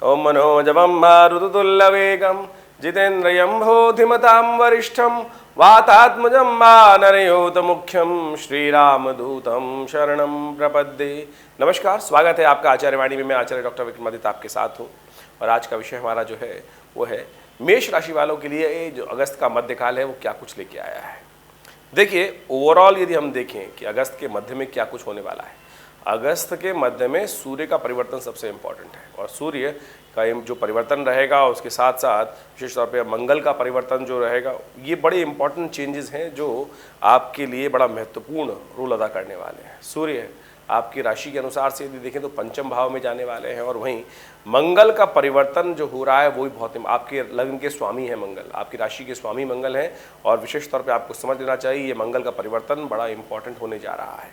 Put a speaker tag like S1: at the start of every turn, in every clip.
S1: ओम मनोजवं मारुततुल्यवेगं जितेन्द्रियं भूतिमतां वरिष्ठं वातात्मजं वानरयोतमुख्यं श्रीरामदूतं शरणं प्रपद्ये। नमस्कार, स्वागत है आपका आचार्यवाणी में। मैं आचार्य डॉक्टर विक्रमादित्य आपके साथ हूँ और आज का विषय हमारा जो है वो है मेष राशि वालों के लिए जो अगस्त का मध्यकाल है वो क्या कुछ लेके आया है। देखिए, ओवरऑल यदि हम देखें कि अगस्त के मध्य में क्या कुछ होने वाला है, अगस्त के मध्य में सूर्य का परिवर्तन सबसे इम्पॉर्टेंट है और सूर्य का जो परिवर्तन रहेगा उसके साथ साथ विशेष तौर पे मंगल का परिवर्तन जो रहेगा, ये बड़े इंपॉर्टेंट चेंजेस हैं जो आपके लिए बड़ा महत्वपूर्ण रोल अदा करने वाले हैं। सूर्य आपकी राशि के अनुसार से यदि देखें तो पंचम भाव में जाने वाले हैं और वहीं मंगल का परिवर्तन जो हो रहा है वो भी बहुत आपके लग्न के स्वामी है मंगल, आपकी राशि के स्वामी मंगल हैं और विशेष तौर पे आपको समझ लेना चाहिए ये मंगल का परिवर्तन बड़ा इंपॉर्टेंट होने जा रहा है।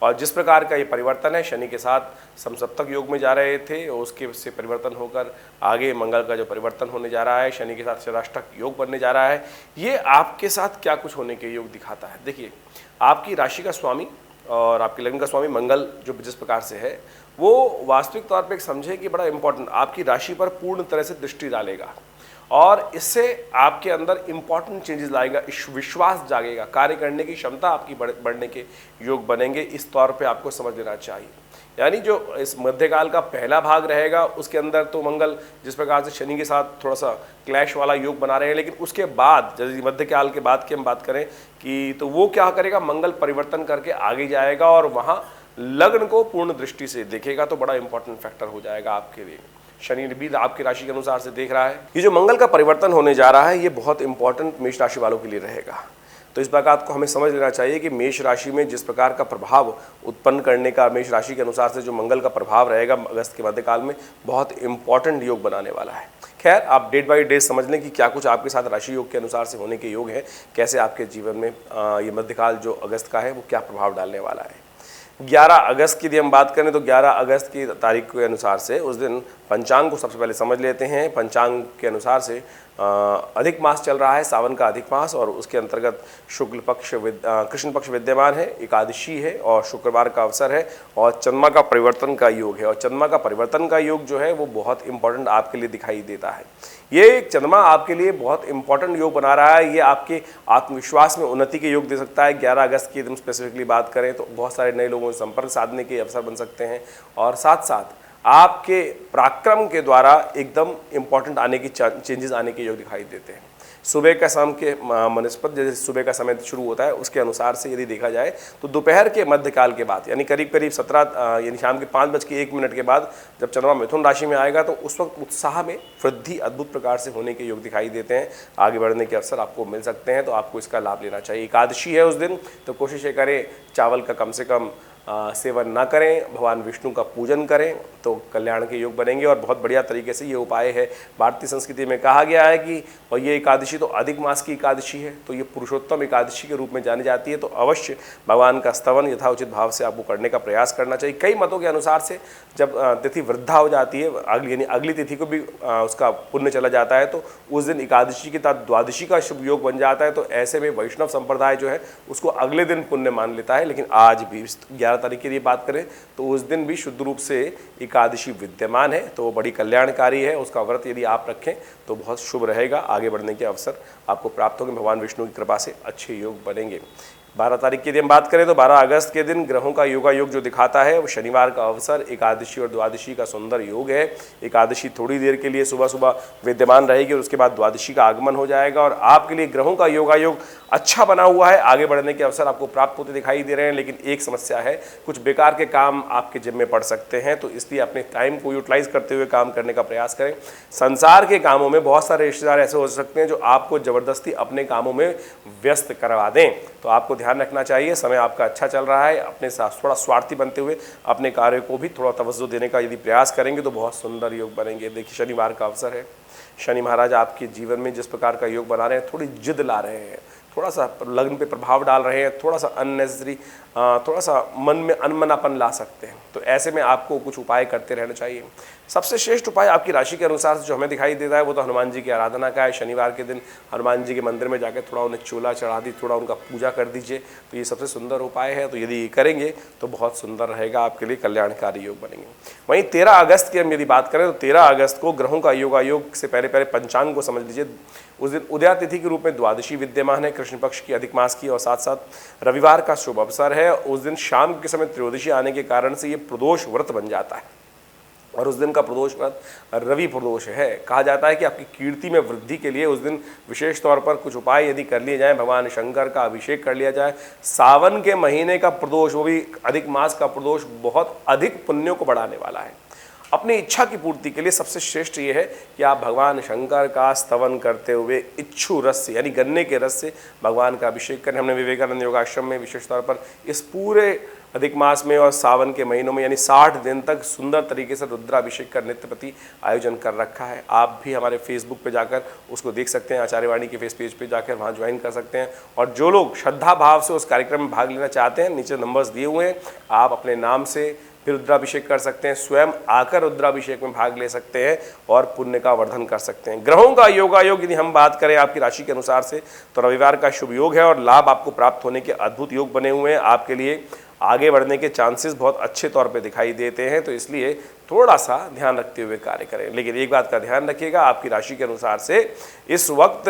S1: और जिस प्रकार का ये परिवर्तन है, शनि के साथ समसप्तक योग में जा रहे थे और उसके से परिवर्तन होकर आगे मंगल का जो परिवर्तन होने जा रहा है, शनि के साथ षष्ठक योग बनने जा रहा है, ये आपके साथ क्या कुछ होने के योग दिखाता है। देखिए, आपकी राशि का स्वामी और आपके लग्न का स्वामी मंगल जो जिस प्रकार से है वो वास्तविक तौर पे एक समझे कि बड़ा इंपॉर्टेंट आपकी राशि पर पूर्ण तरह से दृष्टि डालेगा और इससे आपके अंदर इंपॉर्टेंट चेंजेस लाएगा, विश्वास जागेगा, कार्य करने की क्षमता आपकी बढ़ने के योग बनेंगे। इस तौर पे आपको समझ लेना चाहिए। यानी जो इस मध्यकाल का पहला भाग रहेगा उसके अंदर तो मंगल जिस प्रकार से शनि के साथ थोड़ा सा क्लैश वाला योग बना रहे हैं, लेकिन उसके बाद यदि मध्यकाल के बाद की हम बात करें कि तो वो क्या करेगा, मंगल परिवर्तन करके आगे जाएगा और वहाँ लग्न को पूर्ण दृष्टि से देखेगा तो बड़ा इंपॉर्टेंट फैक्टर हो जाएगा आपके लिए। शनि भी आपकी राशि के अनुसार से देख रहा है। ये जो मंगल का परिवर्तन होने जा रहा है ये बहुत इंपॉर्टेंट मेष राशि वालों के लिए रहेगा। तो इस बात को हमें समझ लेना चाहिए कि मेष राशि में जिस प्रकार का प्रभाव उत्पन्न करने का मेष राशि के अनुसार से जो मंगल का प्रभाव रहेगा अगस्त के मध्यकाल में बहुत इंपॉर्टेंट योग बनाने वाला है। खैर, आप डेट बाई डेट समझ लें कि क्या कुछ आपके साथ राशि योग के अनुसार से होने के योग हैं, कैसे आपके जीवन में ये मध्यकाल जो अगस्त का है वो क्या प्रभाव डालने वाला है। 11 अगस्त की यदि हम बात करें तो 11 अगस्त की तारीख के अनुसार से उस दिन पंचांग को सबसे पहले समझ लेते हैं। पंचांग के अनुसार से अधिक मास चल रहा है, सावन का अधिक मास, और उसके अंतर्गत शुक्ल पक्ष कृष्ण पक्ष विद्यमान है, एकादशी है और शुक्रवार का अवसर है और चंद्रमा का परिवर्तन का योग है। और चंद्रमा का परिवर्तन का योग जो है वो बहुत इंपॉर्टेंट आपके लिए दिखाई देता है। ये चंद्रमा आपके लिए बहुत इंपॉर्टेंट योग बना रहा है, ये आपके आत्मविश्वास में उन्नति के योग दे सकता है। 11 अगस्त की एकदम स्पेसिफिकली बात करें तो बहुत सारे नए लोगों से संपर्क साधने के अवसर बन सकते हैं और साथ साथ आपके पराक्रम के द्वारा एकदम इंपॉर्टेंट आने की चेंजेस आने के योग दिखाई देते हैं। सुबह का शाम के मनस्पत जैसे सुबह का समय शुरू होता है उसके अनुसार से यदि देखा जाए तो दोपहर के मध्यकाल के बाद यानी करीब करीब 17 यानी शाम के 5:01 के बाद जब चंद्रमा मिथुन राशि में आएगा तो उस वक्त उत्साह में वृद्धि अद्भुत प्रकार से होने के योग दिखाई देते हैं। आगे बढ़ने के अवसर आपको मिल सकते हैं तो आपको इसका लाभ लेना चाहिए। एकादशी है उस दिन तो कोशिश ये करें चावल का कम से कम सेवन ना करें, भगवान विष्णु का पूजन करें तो कल्याण के योग बनेंगे और बहुत बढ़िया तरीके से ये उपाय है। भारतीय संस्कृति में कहा गया है कि और ये एकादशी तो अधिक मास की एकादशी है तो ये पुरुषोत्तम एकादशी के रूप में जानी जाती है, तो अवश्य भगवान का स्तवन यथाउचित भाव से आपको करने का प्रयास करना चाहिए। कई मतों के अनुसार से जब तिथि वृद्धा हो जाती है यानी अगली तिथि को भी उसका पुण्य चला जाता है तो उस दिन एकादशी के साथ द्वादशी का शुभ योग बन जाता है, तो ऐसे में वैष्णव संप्रदाय जो है उसको अगले दिन पुण्य मान लेता है। लेकिन आज भी 11 तारीख की बात करें तो उस दिन भी शुद्ध रूप से एकादशी विद्यमान है तो बड़ी कल्याणकारी है। उसका व्रत यदि आप रखें तो बहुत शुभ रहेगा, आगे बढ़ने के अवसर आपको प्राप्त होंगे, भगवान विष्णु की कृपा से अच्छे योग बनेंगे। 12 तारीख की यदि हम बात करें तो 12 अगस्त के दिन ग्रहों का योगा योग जो दिखाता है वो शनिवार का अवसर, एकादशी और द्वादशी का सुंदर योग है। एकादशी थोड़ी देर के लिए सुबह सुबह विद्यमान रहेगी और उसके बाद द्वादशी का आगमन हो जाएगा और आपके लिए ग्रहों का योगा योग अच्छा बना हुआ है, आगे बढ़ने के अवसर आपको प्राप्त होते दिखाई दे रहे हैं। लेकिन एक समस्या है, कुछ बेकार के काम आपके जिम्मे पड़ सकते हैं तो इसलिए अपने टाइम को यूटिलाइज करते हुए काम करने का प्रयास करें। संसार के कामों में बहुत सारे रिश्तेदार ऐसे हो सकते हैं जो आपको जबरदस्ती अपने कामों में व्यस्त करवा दें, तो आपको ध्यान रखना चाहिए। समय आपका अच्छा चल रहा है, अपने साथ थोड़ा स्वार्थी बनते हुए अपने कार्य को भी थोड़ा तवज्जो देने का यदि प्रयास करेंगे तो बहुत सुंदर योग बनेंगे। देखिए, शनिवार का अवसर है, शनि महाराज आपके जीवन में जिस प्रकार का योग बना रहे हैं, थोड़ी जिद ला रहे हैं, थोड़ा सा लग्न पे प्रभाव डाल रहे हैं, थोड़ा सा अननेसेसरी थोड़ा सा मन में अनमनापन ला सकते हैं, तो ऐसे में आपको कुछ उपाय करते रहना चाहिए। सबसे श्रेष्ठ उपाय आपकी राशि के अनुसार से जो हमें दिखाई देता है वो तो हनुमान जी की आराधना का है। शनिवार के दिन हनुमान जी के मंदिर में जाकर थोड़ा उन्हें चूल्हा चढ़ा दी, थोड़ा उनका पूजा कर दीजिए, तो ये सबसे सुंदर उपाय है। तो यदि ये करेंगे तो बहुत सुंदर रहेगा, आपके लिए कल्याणकारी योग बनेंगे। वहीं 13 अगस्त की हम यदि बात करें तो 13 अगस्त को ग्रहों का योगायोग से पहले पंचांग को समझ लीजिए। उस दिन उदया तिथि के रूप में द्वादशी विद्यमान है, कृष्ण पक्ष की अधिक मास की, और साथ साथ रविवार का शुभ अवसर है। उस दिन शाम के समय त्रयोदशी आने के कारण से ये प्रदोष व्रत बन जाता है, और उस दिन का प्रदोष व्रत रवि प्रदोष है। कहा जाता है कि आपकी कीर्ति में वृद्धि के लिए उस दिन विशेष तौर पर कुछ उपाय यदि कर लिए जाएं, भगवान शंकर का अभिषेक कर लिया जाए, सावन के महीने का प्रदोष, वो भी अधिक मास का प्रदोष, बहुत अधिक पुण्यों को बढ़ाने वाला है। अपनी इच्छा की पूर्ति के लिए सबसे श्रेष्ठ ये है कि आप भगवान शंकर का स्तवन करते हुए इच्छु रस से, यानी गन्ने के रस से भगवान का अभिषेक करें। हमने विवेकानंद योगाश्रम में विशेष तौर पर इस पूरे अधिक मास में और सावन के महीनों में यानी 60 दिन तक सुंदर तरीके से रुद्राभिषेक का नित्य प्रति आयोजन कर रखा है। आप भी हमारे फेसबुक पे जाकर उसको देख सकते हैं, आचार्यवाणी के फेस पेज पे जाकर वहाँ ज्वाइन कर सकते हैं। और जो लोग श्रद्धा भाव से उस कार्यक्रम में भाग लेना चाहते हैं, नीचे नंबर्स दिए हुए हैं, आप अपने नाम से भी रुद्राभिषेक कर सकते हैं, स्वयं आकर रुद्राभिषेक में भाग ले सकते हैं और पुण्य का वर्धन कर सकते हैं। ग्रहों का योगायोग यदि हम बात करें आपकी राशि के अनुसार से तो रविवार का शुभ योग है और लाभ आपको प्राप्त होने के अद्भुत योग बने हुए हैं। आपके लिए आगे बढ़ने के चांसेस बहुत अच्छे तौर पे दिखाई देते हैं, तो इसलिए थोड़ा सा ध्यान रखते हुए कार्य करें। लेकिन एक बात का ध्यान रखिएगा, आपकी राशि के अनुसार से इस वक्त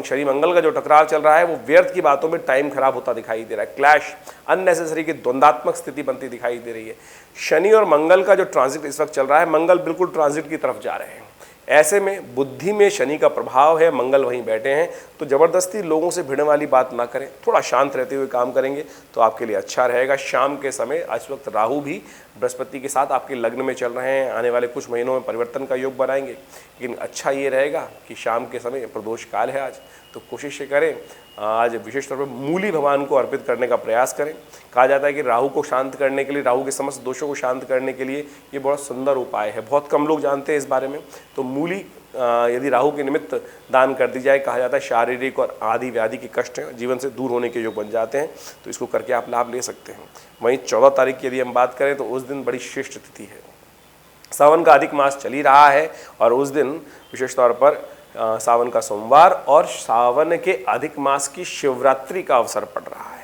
S1: शनि मंगल का जो टकराव चल रहा है वो व्यर्थ की बातों में टाइम खराब होता दिखाई दे रहा है। क्लैश, अननेसेसरी की द्वंद्वात्मक स्थिति बनती दिखाई दे रही है। शनि और मंगल का जो ट्रांजिट इस वक्त चल रहा है, मंगल बिल्कुल ट्रांजिट की तरफ जा रहे हैं। ऐसे में बुद्धि में शनि का प्रभाव है, मंगल वहीं बैठे हैं, तो ज़बरदस्ती लोगों से भिड़ने वाली बात ना करें, थोड़ा शांत रहते हुए काम करेंगे तो आपके लिए अच्छा रहेगा। शाम के समय इस वक्त राहु भी बृहस्पति के साथ आपके लग्न में चल रहे हैं, आने वाले कुछ महीनों में परिवर्तन का योग बनाएंगे। लेकिन अच्छा ये रहेगा कि शाम के समय प्रदोष काल है आज, तो कोशिश करें आज विशेष तौर पर मूली भगवान को अर्पित करने का प्रयास करें। कहा जाता है कि राहु को शांत करने के लिए, राहु के समस्त दोषों को शांत करने के लिए ये बहुत सुंदर उपाय है। बहुत कम लोग जानते हैं इस बारे में। तो मूली यदि राहु के निमित्त दान कर दी जाए, कहा जाता है शारीरिक और आदि व्याधि के कष्ट जीवन से दूर होने के योग बन जाते हैं, तो इसको करके आप लाभ ले सकते हैं। वहीं 14 तारीख की यदि हम बात करें तो उस दिन बड़ी श्रेष्ठ तिथि है। सावन का अधिक मास चल ही रहा है और उस दिन विशेष तौर पर सावन का सोमवार और सावन के अधिक मास की शिवरात्रि का अवसर पड़ रहा है,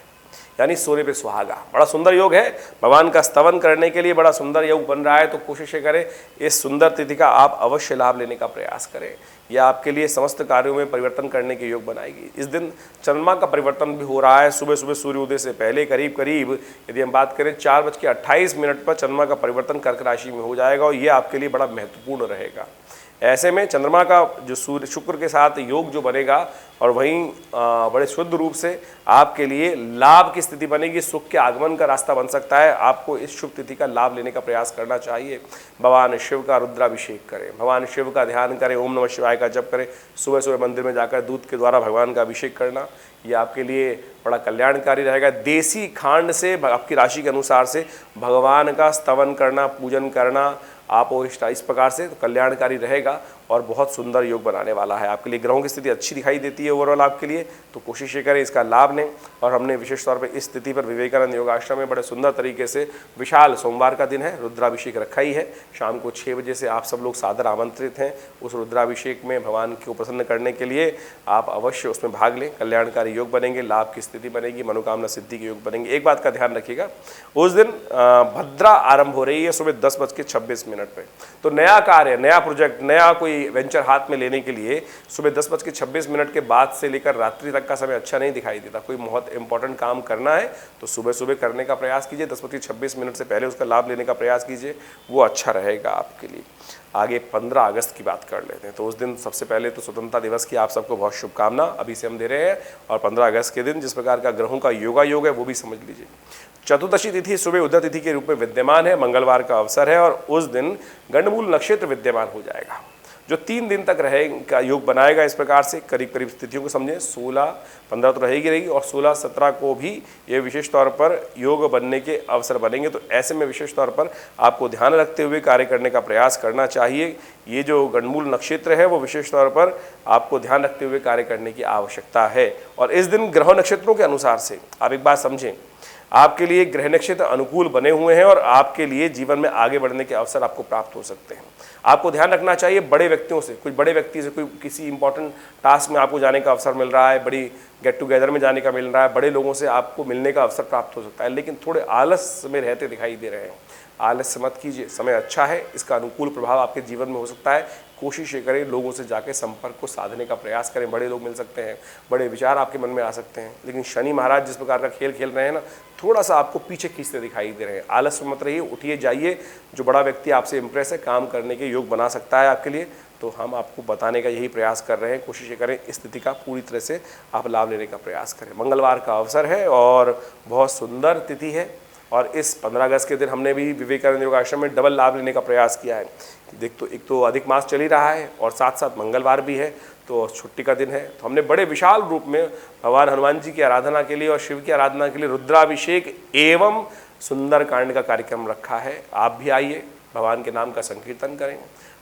S1: यानी सोने पे सुहागा। बड़ा सुंदर योग है, भगवान का स्तवन करने के लिए बड़ा सुंदर योग बन रहा है। तो कोशिश करें इस सुंदर तिथि का आप अवश्य लाभ लेने का प्रयास करें। यह आपके लिए समस्त कार्यों में परिवर्तन करने के योग बनाएगी। इस दिन चंद्रमा का परिवर्तन भी हो रहा है, सुबह सुबह सूर्योदय से पहले करीब यदि हम बात करें 4:28 पर चंद्रमा का परिवर्तन कर्क राशि में हो जाएगा और ये आपके लिए बड़ा महत्वपूर्ण रहेगा। ऐसे में चंद्रमा का जो सूर्य शुक्र के साथ योग जो बनेगा और वहीं बड़े शुद्ध रूप से आपके लिए लाभ की स्थिति बनेगी, सुख के आगमन का रास्ता बन सकता है। आपको इस शुभ तिथि का लाभ लेने का प्रयास करना चाहिए। भगवान शिव का रुद्राभिषेक करें, भगवान शिव का ध्यान करें, ओम नमः शिवाय का जप करें, सुबह सुबह मंदिर में जाकर दूध के द्वारा भगवान का अभिषेक करना, ये आपके लिए बड़ा कल्याणकारी रहेगा। देसी खांड से आपकी राशि के अनुसार से भगवान का स्तवन करना, पूजन करना आप इस प्रकार से तो कल्याणकारी रहेगा और बहुत सुंदर योग बनाने वाला है आपके लिए। ग्रहों की स्थिति अच्छी दिखाई देती है ओवरऑल आपके लिए, तो कोशिश ये करें इसका लाभ लें। और हमने विशेष तौर पे इस स्थिति पर विवेकानंद योगाश्रम में बड़े सुंदर तरीके से, विशाल सोमवार का दिन है, रुद्राभिषेक रखा ही है। शाम को 6 बजे से आप सब लोग सादर आमंत्रित हैं उस रुद्राभिषेक में भगवान को प्रसन्न करने के लिए। आप अवश्य उसमें भाग लें, कल्याणकारी योग बनेंगे, लाभ की स्थिति बनेगी, मनोकामना सिद्धि के योग बनेंगे। एक बात का ध्यान रखिएगा, उस दिन भद्रा आरंभ हो रही है सुबह 10:26 पे। तो नया कार्य, नया प्रोजेक्ट, नया कोई वेंचर हाथ में लेने के लिए सुबह 10:26 के बाद से लेकर रात्रि तक का समय अच्छा नहीं दिखाई देता। कोई बहुत इंपॉर्टेंट काम करना है तो सुबह सुबह करने का प्रयास कीजिए, 10:26 से पहले उसका लाभ लेने का प्रयास कीजिए, वो अच्छा रहेगा आपके लिए। आगे 15 अगस्त की बात कर लेते हैं। तो उस दिन सबसे पहले तो स्वतंत्रता दिवस की आप सबको बहुत शुभकामना अभी से हम दे रहे हैं। और 15 अगस्त के दिन जिस प्रकार का ग्रहों का योगायोग है वो भी समझ लीजिए। चतुर्दशी तिथि सुबह उदय तिथि के रूप में विद्यमान है, मंगलवार का अवसर है और उस दिन गंडमूल नक्षत्र विद्यमान हो जाएगा जो 3 दिन तक रहेगा, योग बनाएगा। इस प्रकार से करीब स्थितियों को समझें, 16-15 तो रहेगी और 16-17 को भी ये विशेष तौर पर योग बनने के अवसर बनेंगे। तो ऐसे में विशेष तौर पर आपको ध्यान रखते हुए कार्य करने का प्रयास करना चाहिए। ये जो गंडमूल नक्षत्र है वो विशेष तौर पर आपको ध्यान रखते हुए कार्य करने की आवश्यकता है। और इस दिन ग्रह नक्षत्रों के अनुसार से आप एक बात समझें, आपके लिए ग्रह नक्षत्र अनुकूल बने हुए हैं और आपके लिए जीवन में आगे बढ़ने के अवसर आपको प्राप्त हो सकते हैं। आपको ध्यान रखना चाहिए बड़े व्यक्तियों से, कुछ बड़े व्यक्ति से कोई किसी इंपॉर्टेंट टास्क में आपको जाने का अवसर मिल रहा है, बड़ी गेट टुगेदर में जाने का मिल रहा है, बड़े लोगों से आपको मिलने का अवसर प्राप्त हो सकता है, लेकिन थोड़े आलस में रहते दिखाई दे रहे हैं। आलस्य मत कीजिए, समय अच्छा है, इसका अनुकूल प्रभाव आपके जीवन में हो सकता है। कोशिश ये करें लोगों से जाके संपर्क को साधने का प्रयास करें, बड़े लोग मिल सकते हैं, बड़े विचार आपके मन में आ सकते हैं। लेकिन शनि महाराज जिस प्रकार का खेल खेल रहे हैं ना, थोड़ा सा आपको पीछे खींचते दिखाई दे रहे हैं। आलस्य मत रहिए, उठिए जाइए। जो बड़ा व्यक्ति आपसे इंप्रेस है, काम करने के योग बना सकता है आपके लिए, तो हम आपको बताने का यही प्रयास कर रहे हैं। कोशिश करें इस स्थिति का पूरी तरह से आप लाभ लेने का प्रयास करें। मंगलवार का अवसर है और बहुत सुंदर तिथि है, और इस 15 अगस्त के दिन हमने भी विवेकानंद योग आश्रम में डबल लाभ लेने का प्रयास किया है। देख तो एक तो अधिक मास चल ही रहा है और साथ साथ मंगलवार भी है, तो छुट्टी का दिन है, तो हमने बड़े विशाल रूप में भगवान हनुमान जी की आराधना के लिए और शिव की आराधना के लिए रुद्राभिषेक एवं सुंदर कांड का कार्यक्रम रखा है। आप भी आइए, भगवान के नाम का संकीर्तन करें।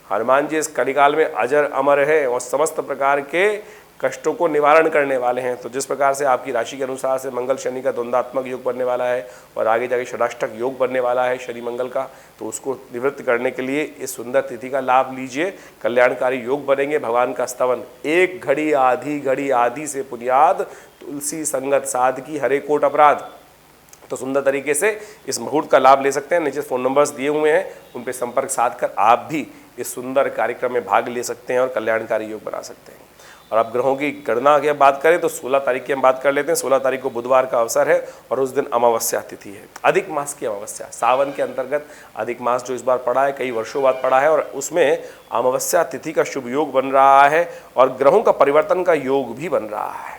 S1: हनुमान जी इस कलिकाल में अजर अमर है और समस्त प्रकार के कष्टों को निवारण करने वाले हैं। तो जिस प्रकार से आपकी राशि के अनुसार से मंगल शनि का द्वंद्वात्मक योग बनने वाला है और आगे जाके षडाष्टक योग बनने वाला है शनि मंगल का, तो उसको निवृत्त करने के लिए इस सुंदर तिथि का लाभ लीजिए। कल्याणकारी योग बनेंगे। भगवान का स्तवन, एक घड़ी आधी से पुनियाद, तुलसी संगत साध की हरे कोट अपराध। तो सुंदर तरीके से इस मुहूर्त का लाभ ले सकते हैं। नीचे फ़ोन नंबर्स दिए हुए हैं, उन पर संपर्क साध कर आप भी इस सुंदर कार्यक्रम में भाग ले सकते हैं और कल्याणकारी योग बना सकते हैं। और अब ग्रहों की गणना की बात करें तो 16 तारीख की हम बात कर लेते हैं। 16 तारीख को बुधवार का अवसर है और उस दिन अमावस्या तिथि है, अधिक मास की अमावस्या। सावन के अंतर्गत अधिक मास जो इस बार पड़ा है, कई वर्षों बाद पड़ा है, और उसमें अमावस्या तिथि का शुभ योग बन रहा है और ग्रहों का परिवर्तन का योग भी बन रहा है।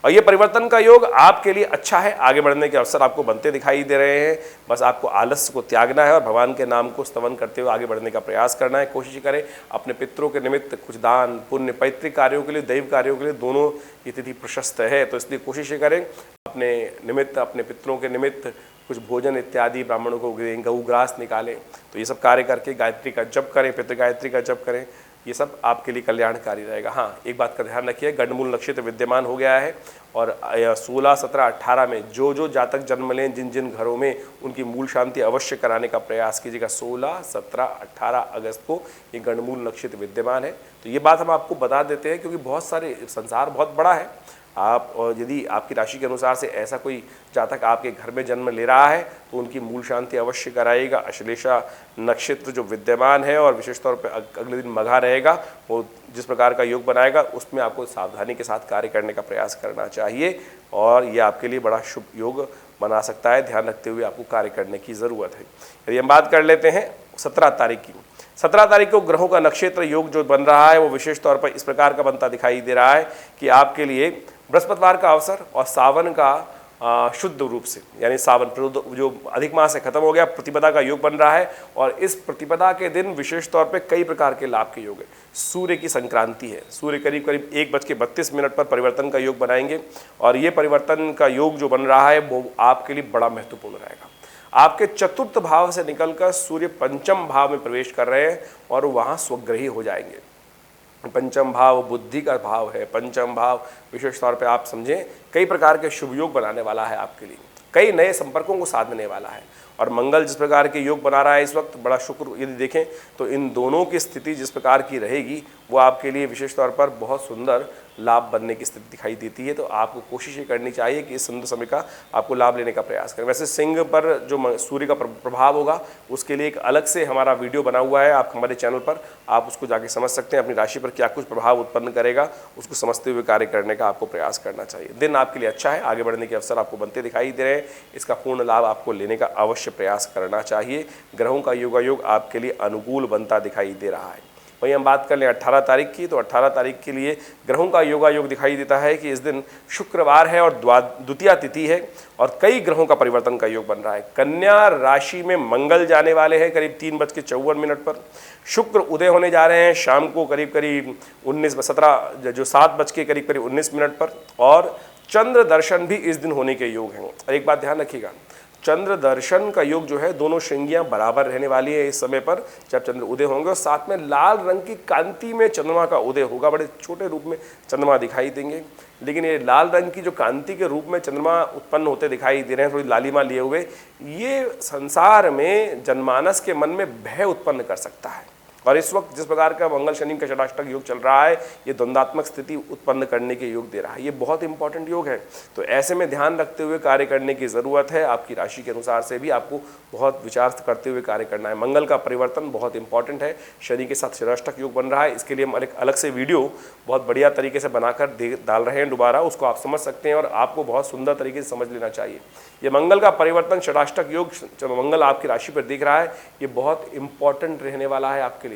S1: और ये परिवर्तन का योग आपके लिए अच्छा है, आगे बढ़ने के अवसर आपको बनते दिखाई दे रहे हैं। बस आपको आलस्य को त्यागना है और भगवान के नाम को स्तवन करते हुए आगे बढ़ने का प्रयास करना है। कोशिश करें अपने पितरों के निमित्त कुछ दान पुण्य, पैतृक कार्यों के लिए, दैव कार्यों के लिए, दोनों ये तिथि प्रशस्त है, तो इसलिए कोशिश करें अपने निमित्त, अपने पितरों के निमित्त कुछ भोजन इत्यादि ब्राह्मणों को दें, गौग्रास निकालें। तो ये सब कार्य करके गायत्री का जप करें, पितृ गायत्री का जप करें, ये सब आपके लिए कल्याणकारी रहेगा। हाँ, एक बात का ध्यान रखिए, गंडमूल नक्षत्र विद्यमान हो गया है और 16, 17, 18 में जो जातक जन्म लें, जिन जिन घरों में, उनकी मूल शांति अवश्य कराने का प्रयास कीजिएगा। 16, 17, 18 अगस्त को ये गंडमूल नक्षत्र विद्यमान है। तो ये बात हम आपको बता देते हैं क्योंकि बहुत सारे, संसार बहुत बड़ा है। आप, और यदि आपकी राशि के अनुसार से ऐसा कोई जातक आपके घर में जन्म ले रहा है तो उनकी मूल शांति अवश्य कराइएगा। अश्लेषा नक्षत्र जो विद्यमान है और विशेष तौर पर अगले दिन मघा रहेगा, वो जिस प्रकार का योग बनाएगा उसमें आपको सावधानी के साथ कार्य करने का प्रयास करना चाहिए और ये आपके लिए बड़ा शुभ योग बना सकता है। ध्यान रखते हुए आपको कार्य करने की ज़रूरत है। यदि हम बात कर लेते हैं 17 तारीख की, 17 तारीख को ग्रहों का नक्षत्र योग जो बन रहा है वो विशेष तौर पर इस प्रकार का बनता दिखाई दे रहा है कि आपके लिए बृहस्पतिवार का अवसर और सावन का शुद्ध रूप से, यानी सावन जो अधिक मास है खत्म हो गया, प्रतिपदा का योग बन रहा है और इस प्रतिपदा के दिन विशेष तौर पे कई प्रकार के लाभ के योग है। सूर्य की संक्रांति है, सूर्य करीब 1:32 पर परिवर्तन का योग बनाएंगे और ये परिवर्तन का योग जो बन रहा है वो आपके लिए बड़ा महत्वपूर्ण रहेगा। आपके चतुर्थ भाव से निकलकर सूर्य पंचम भाव में प्रवेश कर रहे हैं और वहाँ स्वग्रही हो जाएंगे। पंचम भाव बुद्धि का भाव है। पंचम भाव विशेष तौर पे आप समझें कई प्रकार के शुभ योग बनाने वाला है आपके लिए, कई नए संपर्कों को साधने वाला है। और मंगल जिस प्रकार के योग बना रहा है इस वक्त, बड़ा शुक्र यदि देखें तो इन दोनों की स्थिति जिस प्रकार की रहेगी वो आपके लिए विशेष तौर पर बहुत सुंदर लाभ बनने की स्थिति दिखाई देती है। तो आपको कोशिश ये करनी चाहिए कि इस सुंदर समय का आपको लाभ लेने का प्रयास करें। वैसे सिंह पर जो सूर्य का प्रभाव होगा उसके लिए एक अलग से हमारा वीडियो बना हुआ है, आप हमारे चैनल पर आप उसको जाके समझ सकते हैं। अपनी राशि पर क्या कुछ प्रभाव उत्पन्न करेगा उसको समझते हुए कार्य करने का आपको प्रयास करना चाहिए। दिन आपके लिए अच्छा है, आगे बढ़ने के अवसर आपको बनते दिखाई दे रहे हैं। इसका पूर्ण लाभ आपको लेने का अवश्य प्रयास करना चाहिए। ग्रहों का योगायोग आपके लिए अनुकूल बनता दिखाई दे रहा है। वहीं हम बात कर लें 18 तारीख की, तो 18 तारीख के लिए ग्रहों का योगायोग दिखाई देता है कि इस दिन शुक्रवार है और द्वितीया तिथि है और कई ग्रहों का परिवर्तन का योग बन रहा है। कन्या राशि में मंगल जाने वाले हैं करीब 3:54 पर। शुक्र उदय होने जा रहे हैं शाम को करीब 7:19 पर और चंद्र दर्शन भी इस दिन होने के योग हैं। और एक बात ध्यान रखिएगा, चंद्र दर्शन का योग जो है, दोनों श्रृंगियां बराबर रहने वाली है इस समय पर जब चंद्र उदय होंगे, और साथ में लाल रंग की कांति में चंद्रमा का उदय होगा। बड़े छोटे रूप में चंद्रमा दिखाई देंगे, लेकिन ये लाल रंग की जो कांति के रूप में चंद्रमा उत्पन्न होते दिखाई दे रहे हैं, थोड़ी लालिमा लिए हुए, ये संसार में जनमानस के मन में भय उत्पन्न कर सकता है। और इस वक्त जिस प्रकार का मंगल शनि का षडाष्टक योग चल रहा है, ये द्वंद्वात्मक स्थिति उत्पन्न करने के योग दे रहा है। ये बहुत इंपॉर्टेंट योग है, तो ऐसे में ध्यान रखते हुए कार्य करने की ज़रूरत है। आपकी राशि के अनुसार से भी आपको बहुत विचार करते हुए कार्य करना है। मंगल का परिवर्तन बहुत इंपॉर्टेंट है, शनि के साथ षडाष्टक योग बन रहा है। इसके लिए हम एक अलग से वीडियो बहुत बढ़िया तरीके से बनाकर डाल रहे हैं दोबारा, उसको आप समझ सकते हैं और आपको बहुत सुंदर तरीके से समझ लेना चाहिए। ये मंगल का परिवर्तन षडाष्टक योग जब मंगल आपकी राशि पर दिख रहा है, ये बहुत इंपॉर्टेंट रहने वाला है आपके लिए।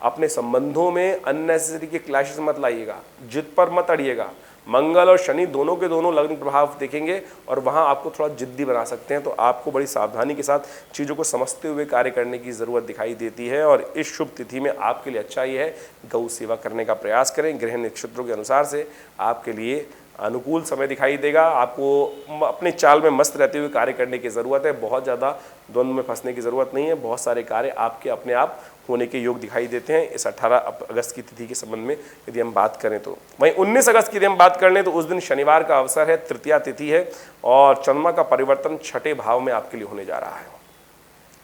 S1: अपने संबंधों में अननेसेसरी के क्लैशेस मत लाइएगा, जिद पर मत अड़िएगा। मंगल और शनि दोनों के दोनों लग्न प्रभाव देखेंगे और वहाँ आपको थोड़ा जिद्दी बना सकते हैं, तो आपको बड़ी सावधानी के साथ चीज़ों को समझते हुए कार्य करने की ज़रूरत दिखाई देती है। और इस शुभ तिथि में आपके लिए अच्छा ही है, गौ सेवा करने का प्रयास करें। ग्रह नक्षत्रों के अनुसार से आपके लिए अनुकूल समय दिखाई देगा। आपको अपने चाल में मस्त रहते हुए कार्य करने की ज़रूरत है, बहुत ज़्यादा द्वंद्व में फंसने की ज़रूरत नहीं है। बहुत सारे कार्य आपके अपने आप होने के योग दिखाई देते हैं इस 18 अगस्त की तिथि के संबंध में यदि हम बात करें तो। वहीं 19 अगस्त की यदि हम बात कर लें तो उस दिन शनिवार का अवसर है, तृतीया तिथि है और चंद्रमा का परिवर्तन छठे भाव में आपके लिए होने जा रहा है।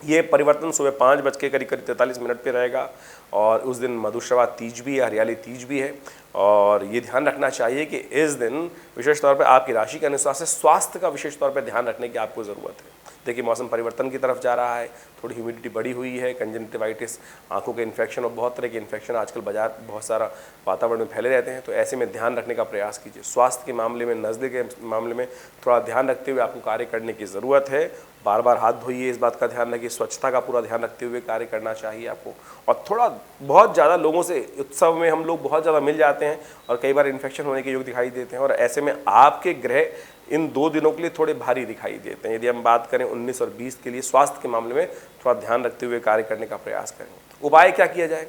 S1: ये परिवर्तन सुबह 5 बज के करीब 43 मिनट पे रहेगा और उस दिन मधुश्रवा तीज भी है, हरियाली तीज भी है। और ये ध्यान रखना चाहिए कि इस दिन विशेष तौर पे आपकी राशि के अनुसार से स्वास्थ्य का विशेष तौर पे ध्यान रखने की आपको ज़रूरत है। देखिए मौसम परिवर्तन की तरफ जा रहा है, थोड़ी ह्यूमिडिटी बढ़ी हुई है, कंजंक्टिवाइटिस, आंखों के इन्फेक्शन और बहुत तरह के इन्फेक्शन आजकल बाजार बहुत सारा वातावरण में फैले रहते हैं, तो ऐसे में ध्यान रखने का प्रयास कीजिए। स्वास्थ्य के मामले में, नज़दीक के मामले में थोड़ा ध्यान रखते हुए आपको कार्य करने की ज़रूरत है। बार बार हाथ धोइए, इस बात का ध्यान रखिए, स्वच्छता का पूरा ध्यान रखते हुए कार्य करना चाहिए आपको। और थोड़ा बहुत ज़्यादा लोगों से उत्सव में हम लोग बहुत ज़्यादा मिल जाते हैं और कई बार इन्फेक्शन होने के योग दिखाई देते हैं, और ऐसे में आपके ग्रह इन 2 दिनों के लिए थोड़े भारी दिखाई देते हैं। यदि हम बात करें 19 और 20 के लिए, स्वास्थ्य के मामले में थोड़ा ध्यान रखते हुए कार्य करने का प्रयास करें। उपाय क्या किया जाए?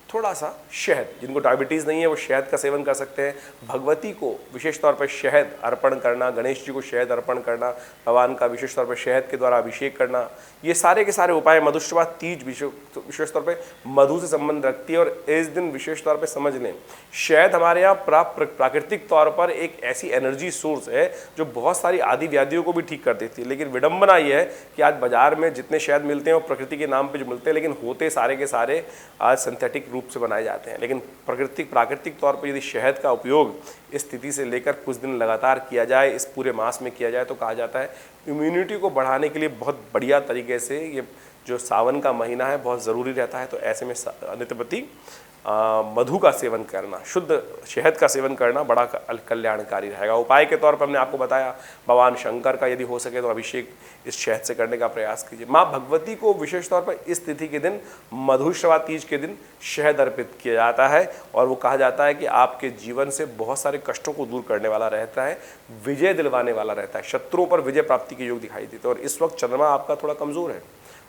S1: थोड़ा सा शहद, जिनको डायबिटीज़ नहीं है वो शहद का सेवन कर सकते हैं। भगवती को विशेष तौर पर शहद अर्पण करना, गणेश जी को शहद अर्पण करना, भगवान का विशेष तौर पर शहद के द्वारा अभिषेक करना, ये सारे के सारे उपाय। मधुश्रवा तीज विशेष तौर पे मधु से संबंध रखती है और इस दिन विशेष तौर पे समझ लें, शहद हमारे यहाँ प्राकृतिक तौर पर एक ऐसी एनर्जी सोर्स है जो बहुत सारी आदि व्याधियों को भी ठीक कर देती है। लेकिन विडंबना ये है कि आज बाजार में जितने शहद मिलते हैं वो प्रकृति के नाम पर जो मिलते हैं, लेकिन होते सारे के सारे आज सिंथेटिक रूप से बनाए जाते हैं। लेकिन प्राकृतिक तौर पर यदि शहद का उपयोग इस स्थिति से लेकर कुछ दिन लगातार किया जाए, इस पूरे मास में किया जाए, तो कहा जाता है इम्यूनिटी को बढ़ाने के लिए बहुत बढ़िया तरीके से ये जो सावन का महीना है बहुत ज़रूरी रहता है। तो ऐसे में नित्यप्रति मधु का सेवन करना, शुद्ध शहद का सेवन करना बड़ा कल्याणकारी रहेगा। उपाय के तौर पर हमने आपको बताया, भगवान शंकर का यदि हो सके तो अभिषेक इस शहद से करने का प्रयास कीजिए। माँ भगवती को विशेष तौर पर इस तिथि के दिन, मधुश्रवा तीज के दिन शहद अर्पित किया जाता है और वो कहा जाता है कि आपके जीवन से बहुत सारे कष्टों को दूर करने वाला रहता है, विजय दिलवाने वाला रहता है, शत्रुओं पर विजय प्राप्ति के योग दिखाई देते हैं। और इस वक्त चंद्रमा आपका थोड़ा कमज़ोर है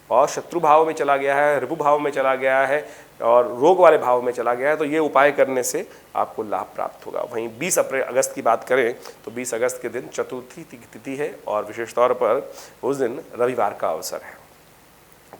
S1: और शत्रु भाव में चला गया है, रिपु भाव में चला गया है और रोग वाले भाव में चला गया है, तो ये उपाय करने से आपको लाभ प्राप्त होगा। वहीं 20 अगस्त की बात करें तो 20 अगस्त के दिन चतुर्थी तिथि है और विशेष तौर पर उस दिन रविवार का अवसर है।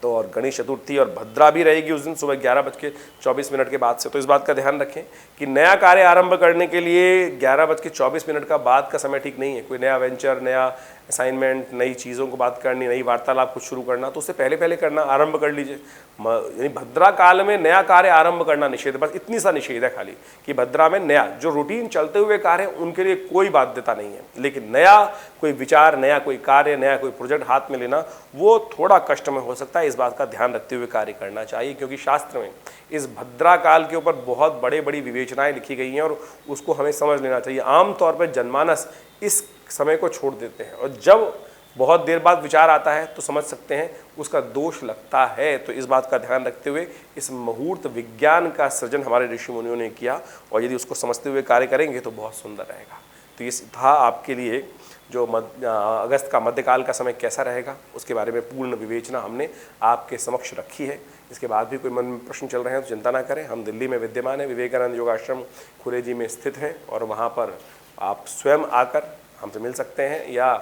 S1: तो और गणेश चतुर्थी और भद्रा भी रहेगी उस दिन सुबह 11:24 के बाद से। तो इस बात का ध्यान रखें कि नया कार्य आरंभ करने के लिए 11:24 का बाद का समय ठीक नहीं है। कोई नया वेंचर, नया असाइनमेंट, नई चीज़ों को बात करनी, नई वार्तालाप कुछ शुरू करना, तो उससे पहले करना, आरंभ कर लीजिए। यानी भद्रा काल में नया कार्य आरंभ करना निषेध है, बस इतनी सा निषेध है खाली कि भद्रा में नया जो रूटीन चलते हुए कार्य है उनके लिए कोई बाध्यता नहीं है, लेकिन नया कोई विचार, नया कोई कार्य, नया कोई प्रोजेक्ट हाथ में लेना वो थोड़ा कष्ट में हो सकता है। इस बात का ध्यान रखते हुए कार्य करना चाहिए, क्योंकि शास्त्र में इस भद्रा काल के ऊपर बहुत बड़ी विवेचनाएं लिखी गई हैं और उसको हमें समझ लेना चाहिए। आमतौर पर जनमानस इस समय को छोड़ देते हैं और जब बहुत देर बाद विचार आता है तो समझ सकते हैं उसका दोष लगता है। तो इस बात का ध्यान रखते हुए इस मुहूर्त विज्ञान का सृजन हमारे ऋषि मुनियों ने किया और यदि उसको समझते हुए कार्य करेंगे तो बहुत सुंदर रहेगा। तो ये था आपके लिए जो अगस्त का मध्यकाल का समय कैसा रहेगा उसके बारे में पूर्ण विवेचना हमने आपके समक्ष रखी है। इसके बाद भी कोई मन में प्रश्न चल रहे हैं तो चिंता ना करें, हम दिल्ली में विद्यमान है, विवेकानंद योगाश्रम खुरेजी में स्थित हैं और वहाँ पर आप स्वयं आकर हमसे मिल सकते हैं या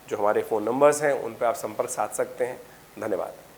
S1: जो हमारे फ़ोन नंबर्स हैं उन पर आप संपर्क साध सकते हैं। धन्यवाद।